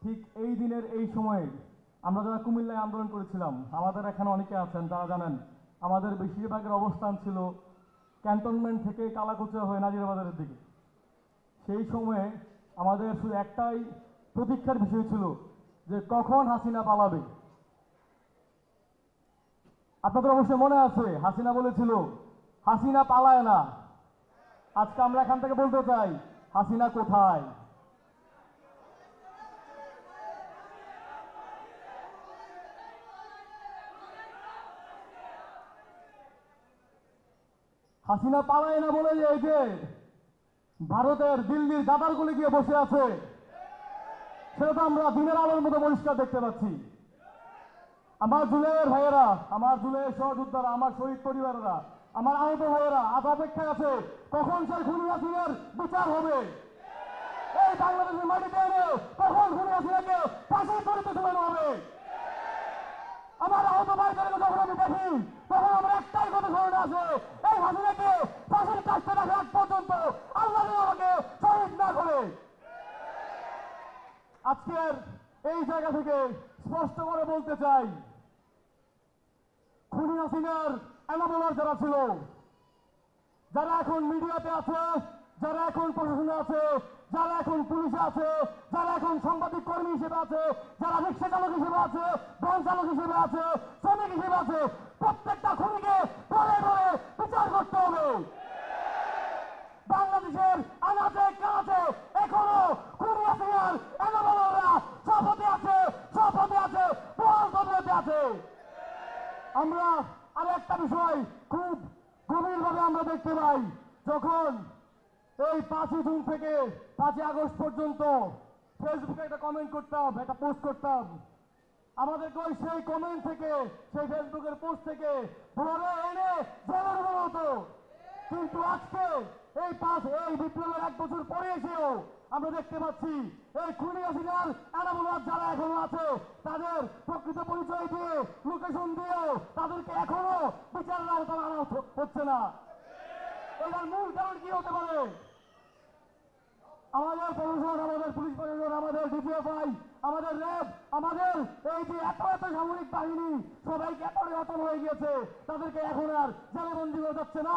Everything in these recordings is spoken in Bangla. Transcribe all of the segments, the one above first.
ঠিক এই দিনের এই সময়ে আমরা যারা কুমিল্লায় আন্দোলন করেছিলাম, আমাদের এখানে অনেকে আছেন যারা জানেন আমাদের বেশিরভাগের অবস্থান ছিল ক্যান্টনমেন্ট থেকে কালাকুচা হয়ে নাজিরাবাজারের দিকে। সেই সময়ে আমাদের শুধু একটাই প্রতীক্ষার বিষয় ছিল যে কখন হাসিনা পালাবে। আপনাদের অবশ্যই মনে আছে হাসিনা বলেছিল হাসিনা পালায় না। আজকে আমরা এখান থেকে বলতে চাই হাসিনা কোথায়? হাসিনা পালায় না বলে এই যে ভারতের দিল্লির দাদারগুলি গিয়ে বসে আছে, সেটা তো আমরা দিনের আলোর মতো পরিষ্কার দেখতে পাচ্ছি। আমার জুলাইয়ের ভাইয়েরা, আমার জুলাইয়ের সহযোদ্ধারা, আমার শহীদ পরিবারেরা, আমার আহত ভাইয়েরা আজ অপেক্ষায় আছে কখন সেই খুনি হাসিনার বিচার হবে। এই বাংলাদেশের মাটিতে এনে কখন খুনি হাসিনাকে ফাঁসির দড়িতে ঝুলানো হবে। আমার আহত ভাইদেরকে যখন আমি দেখি তখন আমার একটাই কথা স্মরণে আছে, এই হাসিনাকে ফাঁসির কাছতে রাখা আগ পর্যন্ত আল্লাহ যেন আমাকে শহীদ না করে। আজকের এই জায়গা থেকে স্পষ্ট করে বলতে চাই, খুনি হাসিনার এনাবলার যারা ছিল, যারা এখন মিডিয়াতে আছে, যারা এখন প্রশাসনে আছে, যারা এখন পুলিশে আছে, যারা এখন সাংবাদিক কর্মী হিসেবে আছে, যারা রিক্সা চালক হিসেবে আছে, বন চালক হিসেবে আছে, শ্রমিক হিসেবে আছে, প্রত্যেকটা খুনিকে ধরে ধরে বিচার করতে হবে। বাংলাদেশের আনাচে কানাচে এখনো খুনি হাসিনার এনাবলাররা শপথে আছে, শপথে আছে, পদে আছে। আমরা আরো একটা বিষয় খুব গভীরভাবে আমরা দেখতে পাই, যখন এই 5 জুন থেকে 5 আগস্ট পর্যন্ত ফেসবুকে একটা কমেন্ট করতাম, একটা পোস্ট করতাম, আমাদেরকে ওই সেই কমেন্ট থেকে, সেই ফেসবুকের পোস্ট থেকে ধরে এনে জেলের মতো হতো। কিন্তু আজকে এই বিপ্লবের 1 বছর পরে এসেও আমরা দেখতে পাচ্ছি এই খুনি হাসিনার এনামুলার যারা এখনো আছে তাদের প্রকৃত পরিচয় দিয়ে, লোকেশন দিয়েও তাদেরকে এখনো বিচারের আওতায় আনা হচ্ছে না। এটার মূল কারণ কি হতে পারে? আমাদের প্রশাসন, আমাদের পুলিশ প্রশাসন, আমাদের ডিজিএফআই, আমাদের র্যাব, আমাদের এই যে এত এত সামরিক বাহিনী সবাইকে এত অটল হয়ে গিয়েছে, তাদেরকে এখন আর জেলে বন্দী করা যাচ্ছে না।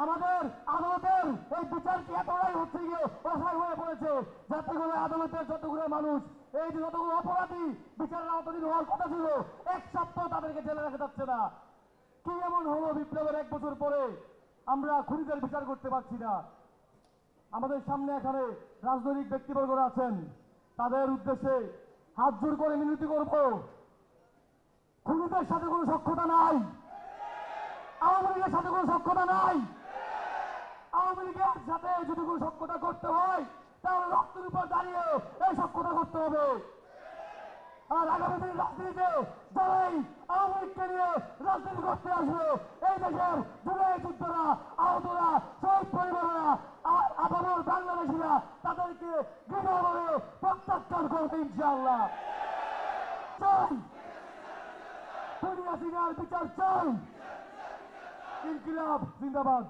আমাদের আদালতের এই বিচার কি এতটাই হচ্ছে গিয়ে অসহায় হয়ে পড়েছে, যাতে করে আদালতের যতগুলো মানুষ, এই যে যতগুলো অপরাধী বিচারের আওতাধীন হওয়ার কথা ছিল, 1 সপ্তাহ তাদেরকে জেলে রাখা যাচ্ছে না। কি এমন হলো বিপ্লবের 1 বছর পরে আমরা খুনিদের বিচার করতে পারছি না? আমাদের সামনে এখানে রাজনৈতিক ব্যক্তিবর্গরা আছেন, তাদের উদ্দেশ্যে হাত জোর করে মিনতি করব, খুনিদের সাথে কোনো সখ্যতা নাই, আওয়ামী লীগের সাথে কোনো সখ্যতা নাই। আওয়ামী লীগের সাথে যদি কোনো সখ্যতা করতে হয় তাহলে রক্তের উপর দাঁড়িয়ে এই সখ্যতা করতে হবে। আর আগামী দিন রাজনীতিতে যারাই আওয়ামী লীগকে নিয়ে রাজনীতি করতে আসবে, এই দেশের জুলাই যোদ্ধারা, আহতরা, শহীদ পরিবারেরা, আপামর বাংলাদেশিরা তাদেরকে দৃঢ়ভাবে প্রত্যাখ্যান করবে ইনশাআল্লাহ। চাই খুনি হাসিনার বিচার চাই। ইনকিলাব জিন্দাবাদ।